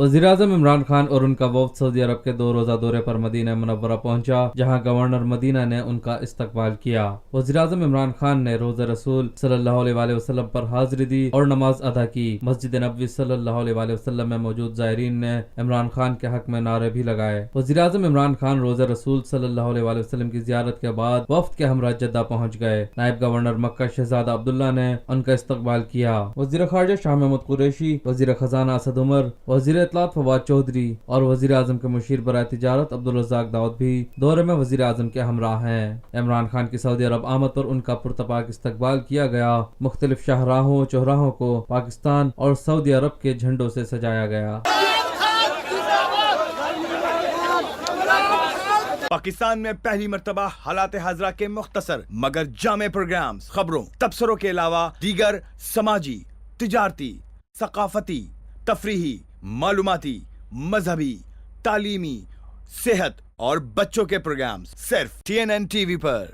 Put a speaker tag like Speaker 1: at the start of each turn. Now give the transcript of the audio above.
Speaker 1: वज़ीर-ए-आज़म इमरान खान और उनका वफ़द सऊदी अरब के 2 रोज़ा दौरे पर मदीना मुनव्वरा पहुंचा, जहां गवर्नर मदीना ने उनका इस्तकबाल किया। वज़ीर-ए-आज़म इमरान खान ने रोज़े रसूल सल्लल्लाहु अलैहि वसल्लम पर हाज़िरी दी और नमाज अदा की। मस्जिद नबवी सल्लल्लाहु अलैहि वसल्लम में मौजूद ज़ायरीन ने इमरान खान के हक में नारे भी लगाए। वज़ीर-ए-आज़म इमरान खान रोज़े रसूल सल्लल्लाहु अलैहि वसल्लम की ज़ियारत के बाद वफ़द के हमरा जद्दा पहुंच गए। नायब गवर्नर मक्का शहजादा अब्दुल्ला ने उनका इस्तकबाल किया। वज़ीर ख़ारजा शाह महमूद कुरैशी, वज़ीर ख़ज़ाना असद उमर, वज़ीर इत्तलात फवाद चौधरी और वज़ीर आज़म के मुशीर बराए तिजारत अब्दुल रज़ाक दाऊद भी दौरे में वज़ीर आज़म के हमराह हैं। इमरान खान की सऊदी अरब आमद पर उनका पुरतपाक इस्तकबाल किया गया। मुख्तलिफ शाहराहों चौराहों को पाकिस्तान और सऊदी अरब के झंडों से सजाया गया।
Speaker 2: पाकिस्तान में पहली मर्तबा हालात हाजरा के मुख्तसर मगर जामे प्रोग्राम्स, खबरों, तबसरों के अलावा दीगर समाजी, तिजारती, सकाफती, तफरीही, मालूमाती, मजहबी, तालीमी, सेहत और बच्चों के प्रोग्राम्स सिर्फ TNN TV पर।